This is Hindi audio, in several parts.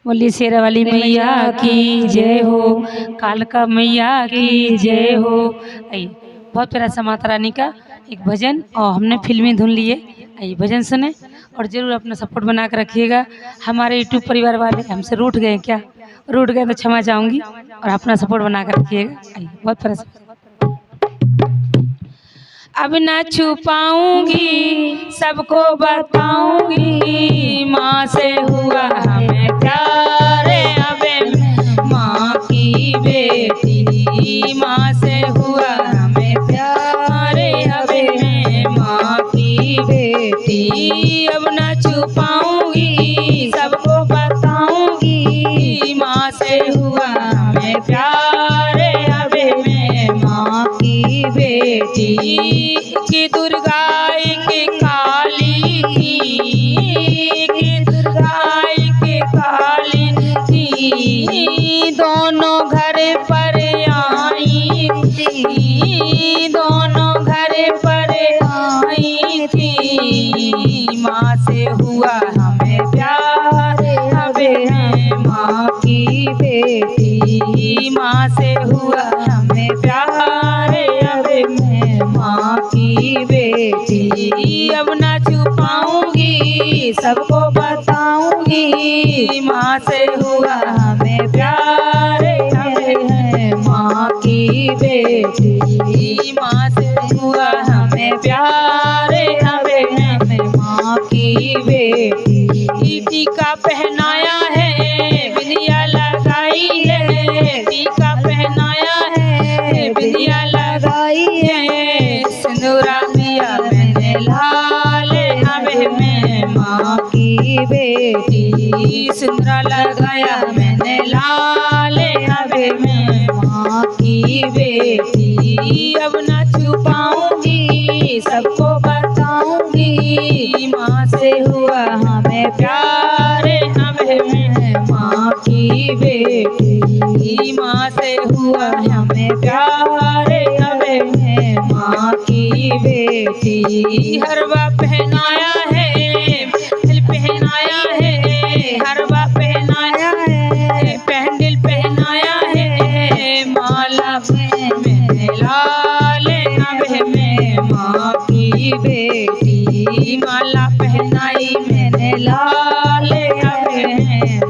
बोली शेरा वाली मैया की जय हो, कालका मैया की जय हो। आइए, बहुत प्यारा सा माता रानी का एक भजन और हमने फिल्मी धुन लिए। आइए भजन सुने और ज़रूर अपना सपोर्ट बना कर रखिएगा। हमारे यूट्यूब परिवार वाले हमसे रूठ गए क्या? रूठ गए तो क्षमा चाहूँगी और अपना सपोर्ट बना कर रखिएगा। आइए बहुत प्यारा सा। अब न छुपाऊंगी सबको बताऊंगी, माँ से हुआ हमें प्यार। अब माँ की बेटी, माँ से हुआ हमें प्यार। अब माँ की बेटी, अब न छुपाऊंगी सबको बताऊंगी, माँ से हुआ हमें प्यार। अब माँ की बेटी की दुर्गा की काली थी, की दुर्गा की काली थी, दोनों घर पर आई थी, दोनों घर पर आई थी, माँ से हुआ हमें प्यार। अब माँ की बेटी, माँ से हुआ हमें प्यार। अब माँ की बेटी, अब न छुपाऊंगी सबको बताऊंगी, माँ से हुआ हमें प्यार। अब माँ की बेटी, माँ से हुआ हमें प्यार। अब माँ की बेटी, टीका पहनाया है बिंदिया लगाई है, टीका पहनाया है बिंदिया लगाई है, सिंदूरा दिया मैंने लाल। अब मैं माँ की बेटी, सिंदूरा लगाया मैंने लाल। अब मैं माँ की बेटी, अब न छुपाऊंगी सबको बताऊंगी, माँ से हुआ हमें प्यार। अब मैं माँ की बेटी, माँ से हुआ हमें प्यार। अब मैं माँ की बेटी, हरवा पहनाया है, दिल पहनाया है, हरवा पहनाया है, पैंडल पहनाया है, माला मैंने लाल। अब मैं माँ की बेटी, माला पहनाई मैंने लाल। अब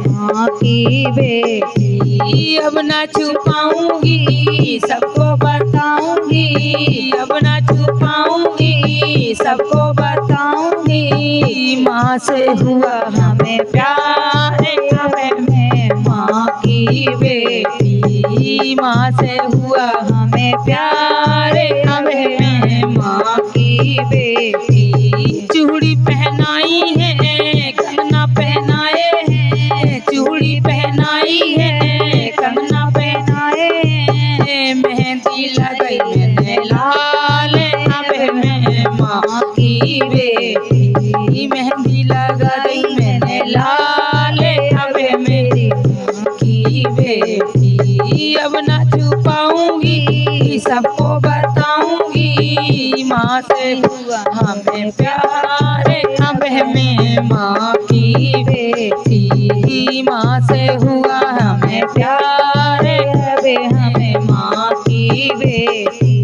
माँ की बेटी, अब न छुपाऊंगी सबको बताऊंगी, अब न छुपाऊंगी सबको बताऊंगी, माँ से हुआ हमें प्यार। अब मैं माँ की बेटी, माँ से हुआ हमें प्यार। अब मैं माँ की बेटी, चूड़ी पहनाई है, कंगना पहनाए हैं, चूड़ी पहनाई है, कंगना पहनाए हैं, मेहंदी लगाई मैंने लाल। अब मैं माँ की बेटी, मेहंदी लगाई मैंने लाल। अब मेरी माँ की बेटी, अब न छुपाऊंगी सबको बताऊंगी, माँ से हुआ हमें प्यार। अब मैं माँ की बेटी, माँ से हुआ हमें प्यार। अब हमें माँ की बेटी,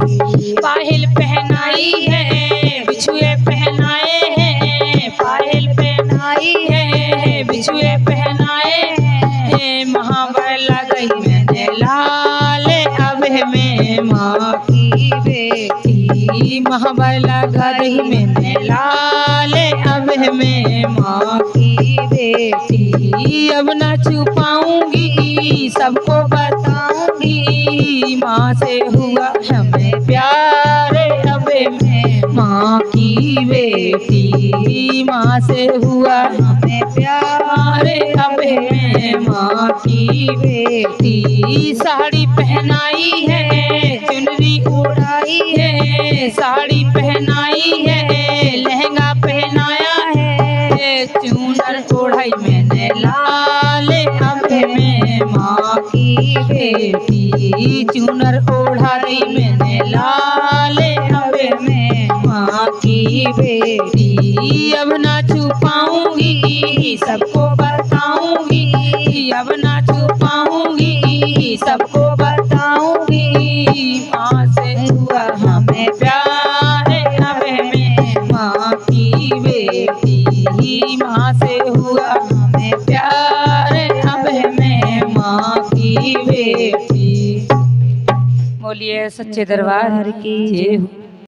पायल पहनाई है, बिछुए पहनाए हैं, पायल पहनाई है, बिछुए पहनाए हैं, महावर लगाई मैंने लाल। अब मैं माँ की बेटी, महावर लगाई मैंने लाल। अब मैं माँ की बेटी, अब न छुपाऊंगी सबको बताऊंगी, माँ से हुआ हमें प्यार। अब मैं माँ की बेटी, माँ से हुआ हमें प्यार। अब मैं माँ की बेटी, साड़ी पहनाई है, चुनरी उड़ाई है, साड़ी पहनाई है, लहंगा पहनाया है, चूनर ओढ़ाई मैंने लाल। अब मैं माँ की बेटी, चूनर ओढ़ाई मैंने लाल। अब मैं माँ की बेटी, अब न छुपाऊंगी सबको बताऊंगी, बेटी, माँ से हुआ हमें प्यार, अब मैं माँ की बेटी। बोलिए सच्चे दरबार की जय हो।